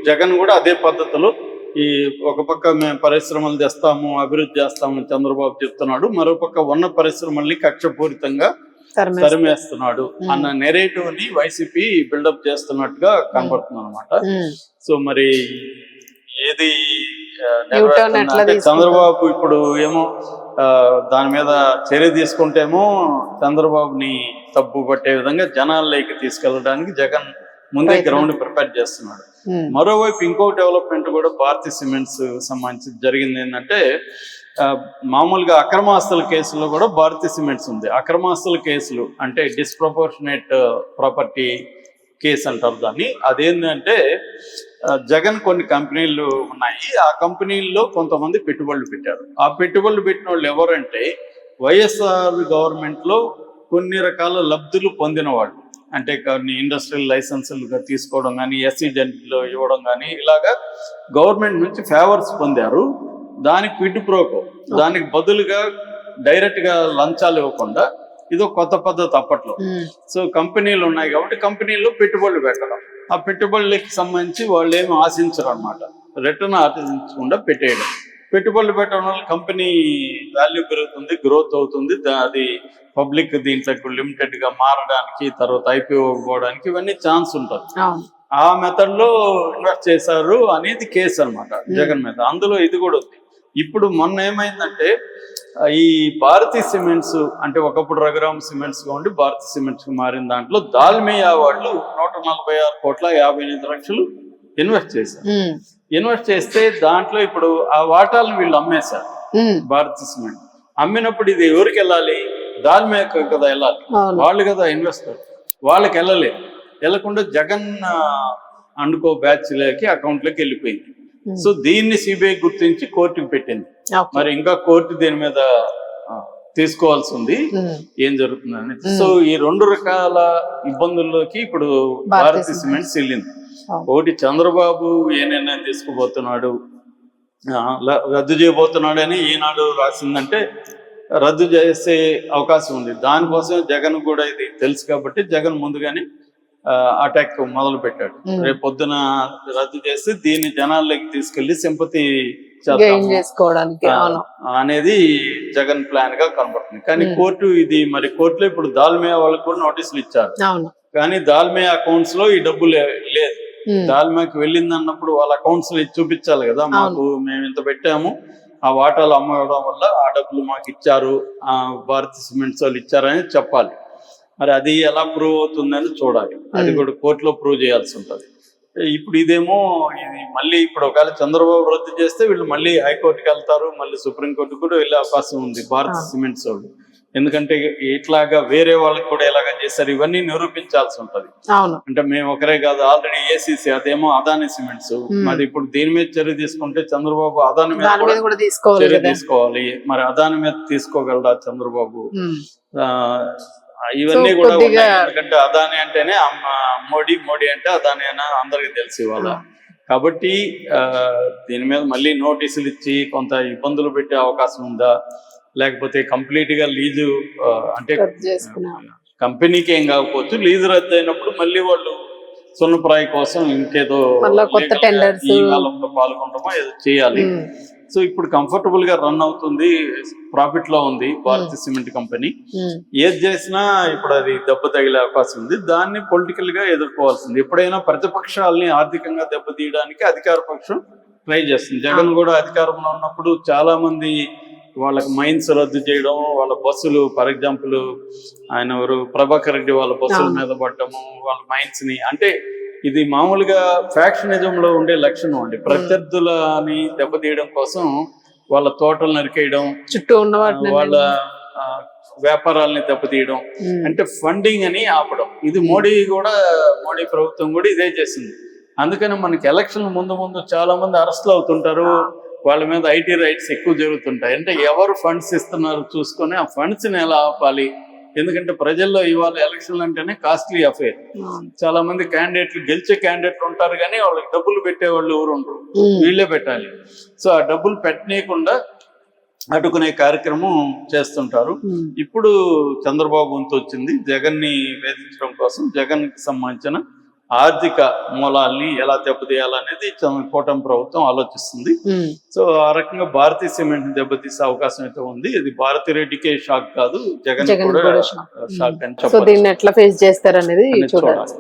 జగన్ కూడా అదే పద్ధతిలో ఈ ఒక పక్క మేము పరిశ్రమలు తెస్తాము, అభివృద్ధి చేస్తామని చంద్రబాబు చెప్తున్నాడు, మరోపక్క ఉన్న పరిశ్రమల్ని కక్షపూరితంగా తరిమేస్తున్నాడు అన్న నెరేటివ్ ని వైసీపీ బిల్డప్ చేస్తున్నట్టుగా కనబడుతుంది అనమాట. సో మరి ఏది చంద్రబాబు ఇప్పుడు ఏమో దాని మీద చర్య తీసుకుంటేమో చంద్రబాబుని తప్పు పట్టే విధంగా జనాల్లోకి తీసుకెళ్ళడానికి జగన్ ముందే గ్రౌండ్ ప్రిపేర్ చేస్తున్నాడు. మరోవైపు ఇంకో డెవలప్మెంట్ కూడా భారతీయ సిమెంట్స్ సంబంధించి జరిగింది ఏంటంటే, మామూలుగా అక్రమాస్తుల కేసులో కూడా భారతీయ సిమెంట్స్ ఉంది. అక్రమాస్తుల కేసులు అంటే డిస్ప్రపోర్షనేట్ ప్రాపర్టీ కేసు అంటారు దాన్ని. అదేంటంటే జగన్ కొన్ని కంపెనీలు ఉన్నాయి, ఆ కంపెనీల్లో కొంతమంది పెట్టుబడులు పెట్టారు. ఆ పెట్టుబడులు పెట్టిన వాళ్ళు ఎవరంటే వైఎస్ఆర్ గవర్నమెంట్ లో కొన్ని రకాల లబ్ధులు పొందిన వాళ్ళు, అంటే కొన్ని ఇండస్ట్రియల్ లైసెన్సులుగా తీసుకోవడం కానీ, ఎస్సీజెంట్లో ఇవ్వడం కానీ, ఇలాగా గవర్నమెంట్ నుంచి ఫేవర్స్ పొందారు. దానికి క్విడ్ ప్రోకో, దానికి బదులుగా డైరెక్ట్ గా లంచాలు ఇవ్వకుండా, ఇదో కొత్త పద్ధతి అప్పట్లో. సో కంపెనీలు ఉన్నాయి కాబట్టి కంపెనీల్లో పెట్టుబడులు పెట్టడం, ఆ పెట్టుబడులకి సంబంధించి వాళ్ళు ఏమి ఆశించరు అనమాట, రిటర్న్ ఆశించకుండా పెట్టేయడం. పెట్టుబడులు పెట్టడం వల్ల కంపెనీ వాల్యూ పెరుగుతుంది, గ్రోత్ అవుతుంది, అది పబ్లిక్ దీంట్లో లిమిటెడ్ గా మారడానికి, తర్వాత ఐపీఓ పోవడానికి ఇవన్నీ ఛాన్స్ ఉంటుంది. ఆ మెథడ్ లో ఇన్వెస్ట్ చేశారు అనేది కేసు అనమాట జగన్ మీద. అందులో ఇది కూడా ఉంది. ఇప్పుడు మొన్న ఏమైందంటే ఈ భారతీయ సిమెంట్స్ అంటే ఒకప్పుడు రఘురామ్ సిమెంట్స్ గా ఉండి భారతీయ సిమెంట్స్ కి మారిన దాంట్లో దాల్మియా వాళ్ళు 146,58,00,000 ఇన్వెస్ట్ చేశారు. ఇన్వెస్ట్ చేస్తే దాంట్లో ఇప్పుడు ఆ వాటాలను వీళ్ళు అమ్మేశారు భారతీయ సిమెంట్. అమ్మినప్పుడు ఇది ఎవరికి వెళ్ళాలి? దాల్మియాకి కదా వెళ్ళాలి, వాళ్ళు కదా ఇన్వెస్టర్, వాళ్ళకి వెళ్ళలేదు. వెళ్ళకుండా జగన్ అండుకో బ్యాచ్ లకి అకౌంట్ లోకి వెళ్ళిపోయింది. సో దీన్ని సిబిఐ గుర్తించి కోర్టుకు పెట్టింది. మరి ఇంకా కోర్టు దీని మీద తీసుకోవాల్సి ఉంది ఏం జరుగుతుందని. సో ఈ రెండు రకాల ఇబ్బందుల్లోకి ఇప్పుడు భారతీయ సిమెంట్స్ వెళ్ళింది. ఒకటి చంద్రబాబు ఏ నిర్ణయం తీసుకుపోతున్నాడు, రద్దు చేయబోతున్నాడు అని ఈనాడు రాసిందంటే రద్దు చేసే అవకాశం ఉంది. దానికోసం జగన్ కూడా ఇది తెలుసు కాబట్టి జగన్ ముందుగానే అటాక్ మొదలు పెట్టాడు. రేపు పొద్దున రద్దు చేసి దీన్ని జనాల్లోకి తీసుకెళ్లి సింపతి చేసుకోవడానికి అనేది జగన్ ప్లాన్ గా కనబడుతుంది. కానీ కోర్టు ఇది మరి కోర్టులో ఇప్పుడు దాల్మియా వాళ్ళకి కూడా నోటీసులు ఇచ్చారు. కానీ దాల్మియా అకౌంట్స్ లో ఈ డబ్బు లేదు. దాల్మియాకి వెళ్ళింది అన్నప్పుడు వాళ్ళ అకౌంట్స్ లో చూపించాలి కదా, మాకు మేము ఇంత పెట్టాము, ఆ వాటాలు అమ్మడం వల్ల ఆ డబ్బులు మాకు ఇచ్చారు, ఆ భారతీయ సిమెంట్స్ వాళ్ళు ఇచ్చారని చెప్పాలి. మరి అది ఎలా ప్రూవ్ అవుతుందని చూడాలి. అది కూడా కోర్టులో ప్రూవ్ చేయాల్సి ఉంటుంది. ఇప్పుడు ఇదేమో ఇది మళ్ళీ ఇప్పుడు ఒకవేళ చంద్రబాబు రద్దు చేస్తే వీళ్ళు మళ్ళీ హైకోర్టుకి వెళ్తారు, మళ్ళీ సుప్రీంకోర్టు కూడా వెళ్ళే అవకాశం ఉంది భారతీయ సిమెంట్స్ వాళ్ళు. ఎందుకంటే ఇట్లాగా వేరే వాళ్ళకి కూడా ఎలాగా చేశారు ఇవన్నీ నిరూపించాల్సి ఉంటది. అంటే మేము ఒకరే కాదు, ఆల్రెడీ ఏసీసీ అదేమో అదాని సిమెంట్స్, మరి ఇప్పుడు దీని మీద చర్య తీసుకుంటే చంద్రబాబు అదాని మీద చర్య తీసుకోవాలి. మరి అదాని మీద తీసుకోగలరా చంద్రబాబు? ఇవన్నీ కూడా ఉన్నాయి. ఎందుకంటే అదాని అంటేనే మోడీ, మోడీ అంటే అదాని అని అందరికి తెలిసి ఇవాళ. కాబట్టి దీని మీద మళ్ళీ నోటీసులు ఇచ్చి కొంత ఇబ్బందులు పెట్టే అవకాశం ఉందా, లేకపోతే కంప్లీట్ గా లీజు అంటే కంపెనీకి ఏం కాకపోవచ్చు, లీజు రద్దు అయినప్పుడు మళ్ళీ వాళ్ళు సున్నప్రాయ కోసం ఇంకేదో ఈ కాలంలో పాల్గొనడమో ఏదో చేయాలి. సో ఇప్పుడు కంఫర్టబుల్ గా రన్ అవుతుంది, ప్రాఫిట్ లో ఉంది భారతీయ సిమెంట్ కంపెనీ. ఏది చేసినా ఇప్పుడు అది దెబ్బ తగిలే అవకాశం ఉంది. దాన్ని పొలిటికల్ గా ఎదుర్కోవాల్సింది. ఎప్పుడైనా ప్రతిపక్షాలని ఆర్థికంగా దెబ్బతీయడానికి అధికార పక్షం ట్రై చేస్తుంది. జగన్ కూడా అధికారంలో ఉన్నప్పుడు చాలా మంది వాళ్ళకి మైన్స్ రద్దు చేయడం, వాళ్ళ బస్సులు ఫర్ ఎగ్జాంపుల్ ఆయన ఎవరు ప్రభాకర్ రెడ్డి వాళ్ళ బస్సుల మీద పడ్డము, వాళ్ళ మైన్స్ ని, అంటే ఇది మామూలుగా ఫ్యాక్షనిజం లో ఉండే లక్షణం అండి. ప్రత్యర్థులని దెబ్బతీయడం కోసం వాళ్ళ తోటలు నరికేయడం, చుట్టూ ఉన్న వాళ్ళ వ్యాపారాలని దెబ్బతీయడం, అంటే ఫండింగ్ అని ఆపడం. ఇది మోడీ ప్రభుత్వం కూడా ఇదే చేసింది. అందుకని మనకి ఎలక్షన్ ముందు చాలా మంది అరెస్టులు అవుతుంటారు, వాళ్ళ మీద ఐటీ రైట్స్ ఎక్కువ జరుగుతుంటాయి. అంటే ఎవరు ఫండ్స్ ఇస్తున్నారు చూసుకొని ఆ ఫండ్స్ ని ఎలా ఆపాలి. ఎందుకంటే ప్రజల్లో ఇవాళ ఎలక్షన్లు అంటేనే కాస్ట్లీ అఫేర్. చాలా మంది క్యాండిడేట్లు, గెలిచే క్యాండిడేట్లు ఉంటారు కానీ వాళ్ళకి డబ్బులు పెట్టేవాళ్ళు ఎవరు ఉండరు, వీళ్ళే పెట్టాలి. సో ఆ డబ్బులు పెట్టనీయకుండా అడ్డుకునే కార్యక్రమం చేస్తుంటారు. ఇప్పుడు చంద్రబాబు వంతు వచ్చింది జగన్ ని వేధించడం కోసం. జగన్ కి సంబంధించిన ఆర్థిక మూలాల్ని ఎలా దెబ్బతీయాలనేది కూటమి ప్రభుత్వం ఆలోచిస్తుంది. సో ఆ రకంగా భారతీయ సిమెంట్ ని దెబ్బతీసే అవకాశం అయితే ఉంది. ఇది భారతి రెడ్డికే షాక్ కాదు, జగన్ కూడా షాక్ అని చెప్పాలి. దీన్ని ఎట్లా ఫేస్ చేస్తారు అనేది చూడాలి.